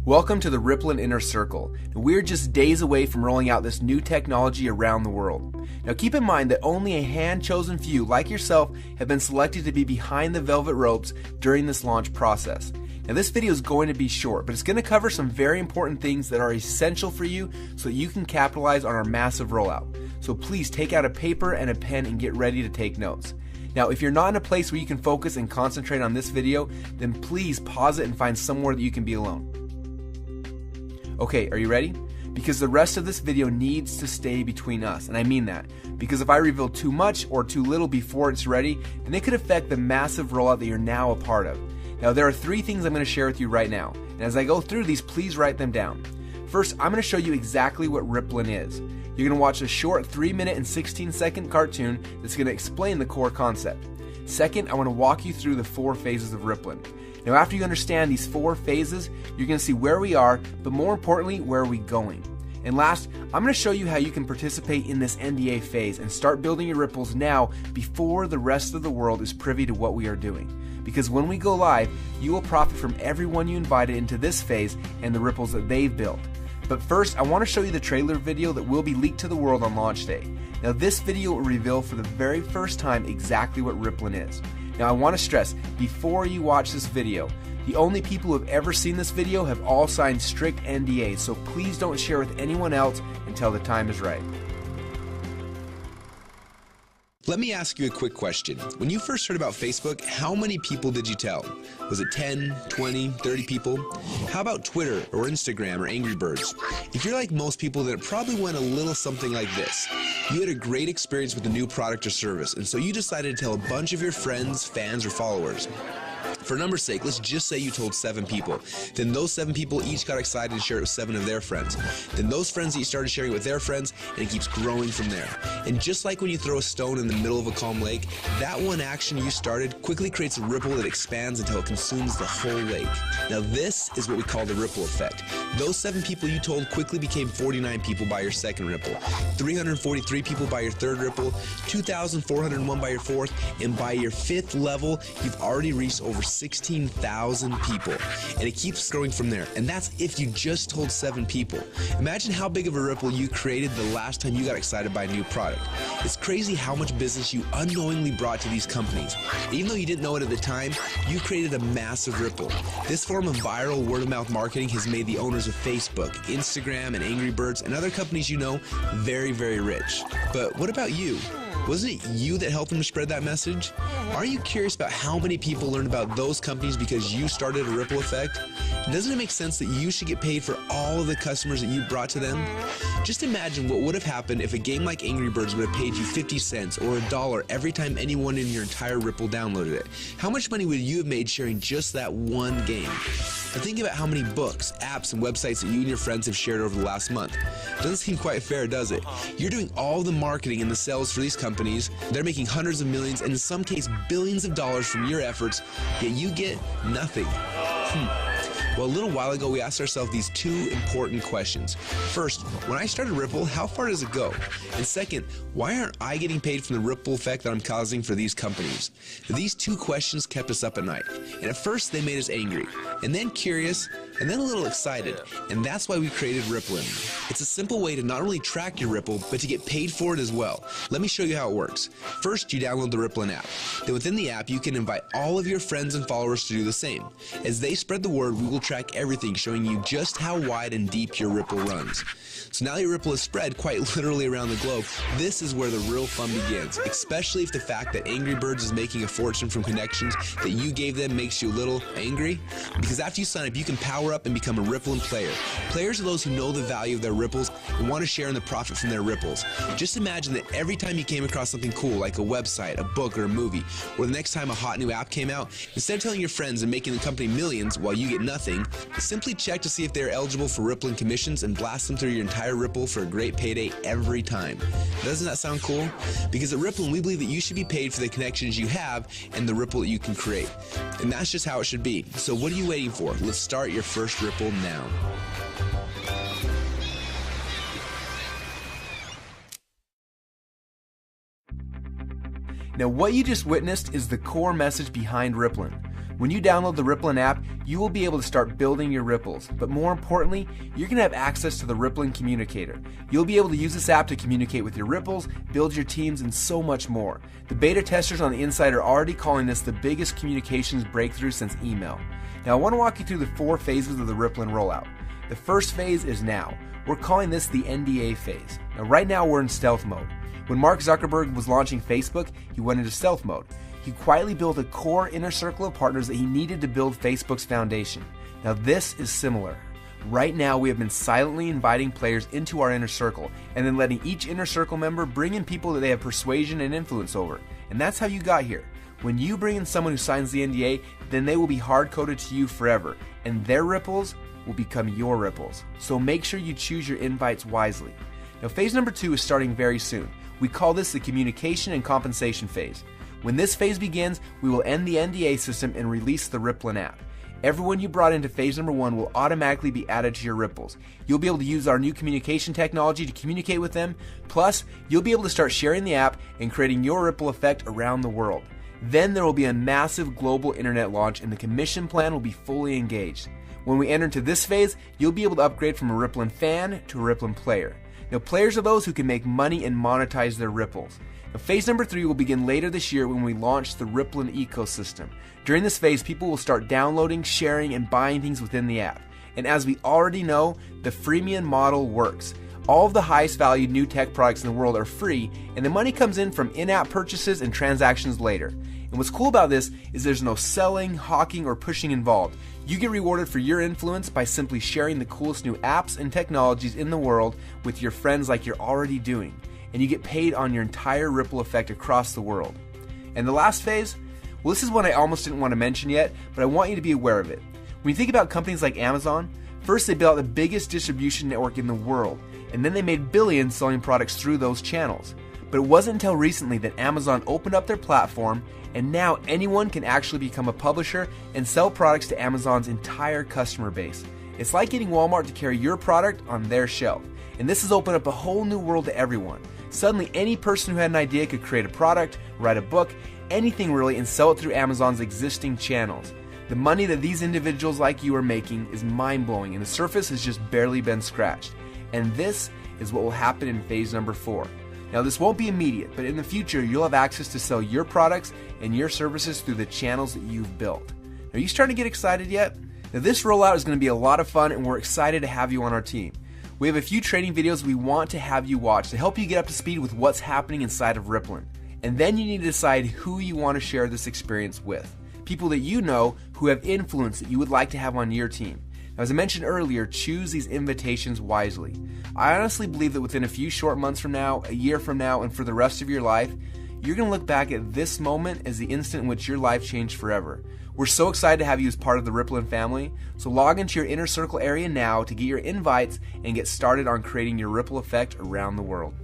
Welcome to the Rippln Inner Circle. We're just days away from rolling out this new technology around the world. Now keep in mind that only a hand-chosen few like yourself have been selected to be behind the velvet ropes during this launch process. Now this video is going to be short, but it's going to cover some very important things that are essential for you so that you can capitalize on our massive rollout. So please take out a paper and a pen and get ready to take notes. Now if you're not in a place where you can focus and concentrate on this video, then please pause it and find somewhere that you can be alone. Okay, are you ready? Because the rest of this video needs to stay between us, and I mean that. Because if I reveal too much or too little before it's ready, then it could affect the massive rollout that you're now a part of. Now there are 3 things I'm going to share with you right now, and as I go through these, please write them down. First, I'm going to show you exactly what Rippln is. You're going to watch a short 3-minute and 16-second cartoon that's going to explain the core concept. Second, I want to walk you through the 4 phases of Rippln. Now after you understand these 4 phases, you're going to see where we are, but more importantly, where are we going. And last, I'm going to show you how you can participate in this NDA phase and start building your ripples now before the rest of the world is privy to what we are doing. Because when we go live, you will profit from everyone you invited into this phase and the ripples that they've built. But first, I want to show you the trailer video that will be leaked to the world on launch day. Now this video will reveal for the very first time exactly what Rippln is. Now I want to stress, before you watch this video, the only people who have ever seen this video have all signed strict NDAs, so please don't share with anyone else until the time is right. Let me ask you a quick question. When you first heard about Facebook, how many people did you tell? Was it 10, 20, 30 people? How about Twitter or Instagram or Angry Birds? If you're like most people, then it probably went a little something like this. You had a great experience with a new product or service, and so you decided to tell a bunch of your friends, fans, or followers. For numbers' sake, let's just say you told 7 people. Then those 7 people each got excited to share it with 7 of their friends. Then those friends each started sharing it with their friends, and it keeps growing from there. And just like when you throw a stone in the middle of a calm lake, that one action you started quickly creates a ripple that expands until it consumes the whole lake. Now this is what we call the ripple effect. Those 7 people you told quickly became 49 people by your second ripple, 343 people by your third ripple, 2,401 by your fourth, and by your 5th level, you've already reached over 16,000 people, and it keeps growing from there. And that's if you just told 7 people. Imagine how big of a ripple you created the last time you got excited by a new product. It's crazy how much business you unknowingly brought to these companies. Even though you didn't know it at the time, you created a massive ripple. This form of viral word-of-mouth marketing has made the owners of Facebook, Instagram, and Angry Birds, and other companies you know very, very rich. But what about you? Wasn't it you that helped them to spread that message? Are you curious about how many people learned about those companies because you started a ripple effect? Doesn't it make sense that you should get paid for all of the customers that you brought to them? Just imagine what would have happened if a game like Angry Birds would have paid you 50 cents or $1 every time anyone in your entire Ripple downloaded it. How much money would you have made sharing just that one game? Now think about how many books, apps, and websites that you and your friends have shared over the last month. Doesn't seem quite fair, does it? You're doing all the marketing and the sales for these companies. They're making hundreds of millions and in some cases billions of dollars from your efforts, yet you get nothing. Well, a little while ago, we asked ourselves these 2 important questions. First, when I started Ripple, how far does it go? And second, why aren't I getting paid from the ripple effect that I'm causing for these companies? These 2 questions kept us up at night. And at first, they made us angry, and then curious, and then a little excited. And that's why we created Rippln. It's a simple way to not only track your Ripple, but to get paid for it as well. Let me show you how it works. First, you download the Rippln app. Then within the app, you can invite all of your friends and followers to do the same. As they spread the word, we will track everything, showing you just how wide and deep your Ripple runs. So now your Ripple is spread quite literally around the globe. This is where the real fun begins, especially if the fact that Angry Birds is making a fortune from connections that you gave them makes you a little angry. Because after you sign up, you can power up and become a Rippln player. Players are those who know the value of their ripples and want to share in the profit from their ripples. Just imagine that every time you came across something cool like a website, a book, or a movie, or the next time a hot new app came out, instead of telling your friends and making the company millions while you get nothing, simply check to see if they're eligible for Rippln commissions and blast them through your entire Ripple for a great payday every time. Doesn't that sound cool? Because at Rippln, we believe that you should be paid for the connections you have and the ripple that you can create. And that's just how it should be. So what are you waiting for? Let's start your first Ripple now. Now what you just witnessed is the core message behind Rippln. When you download the Rippln app, you will be able to start building your ripples. But more importantly, you're going to have access to the Rippln Communicator. You'll be able to use this app to communicate with your ripples, build your teams, and so much more. The beta testers on the inside are already calling this the biggest communications breakthrough since email. Now I want to walk you through the 4 phases of the Rippln rollout. The first phase is now. We're calling this the NDA phase. Now right now we're in stealth mode. When Mark Zuckerberg was launching Facebook, he went into stealth mode. He quietly built a core inner circle of partners that he needed to build Facebook's foundation. Now this is similar. Right now we have been silently inviting players into our inner circle and then letting each inner circle member bring in people that they have persuasion and influence over. And that's how you got here. When you bring in someone who signs the NDA, then they will be hard-coded to you forever, and their ripples will become your ripples. So make sure you choose your invites wisely. Now phase number 2 is starting very soon. We call this the communication and compensation phase. When this phase begins, we will end the NDA system and release the Rippln app. Everyone you brought into phase number 1 will automatically be added to your ripples. You'll be able to use our new communication technology to communicate with them. Plus, you'll be able to start sharing the app and creating your ripple effect around the world. Then there will be a massive global internet launch and the commission plan will be fully engaged. When we enter into this phase, you'll be able to upgrade from a Rippln fan to a Rippln player. Now players are those who can make money and monetize their ripples. Now, phase number 3 will begin later this year when we launch the Rippln ecosystem. During this phase, people will start downloading, sharing, and buying things within the app. And as we already know, the freemium model works. All of the highest valued new tech products in the world are free, and the money comes in from in-app purchases and transactions later. And what's cool about this is there's no selling, hawking, or pushing involved. You get rewarded for your influence by simply sharing the coolest new apps and technologies in the world with your friends like you're already doing. And you get paid on your entire ripple effect across the world. And the last phase? Well, this is one I almost didn't want to mention yet, but I want you to be aware of it. When you think about companies like Amazon, first they built out the biggest distribution network in the world, and then they made billions selling products through those channels. But it wasn't until recently that Amazon opened up their platform, and now anyone can actually become a publisher and sell products to Amazon's entire customer base. It's like getting Walmart to carry your product on their shelf. And this has opened up a whole new world to everyone. Suddenly, any person who had an idea could create a product, write a book, anything really, and sell it through Amazon's existing channels. The money that these individuals like you are making is mind-blowing, and the surface has just barely been scratched. And this is what will happen in phase number 4. Now this won't be immediate, but in the future you'll have access to sell your products and your services through the channels that you've built. Are you starting to get excited yet? Now this rollout is going to be a lot of fun and we're excited to have you on our team. We have a few training videos we want to have you watch to help you get up to speed with what's happening inside of Rippln. And then you need to decide who you want to share this experience with. People that you know who have influence that you would like to have on your team. Now, as I mentioned earlier, choose these invitations wisely. I honestly believe that within a few short months from now, a year from now, and for the rest of your life, you're going to look back at this moment as the instant in which your life changed forever. We're so excited to have you as part of the Rippln family, so log into your inner circle area now to get your invites and get started on creating your ripple effect around the world.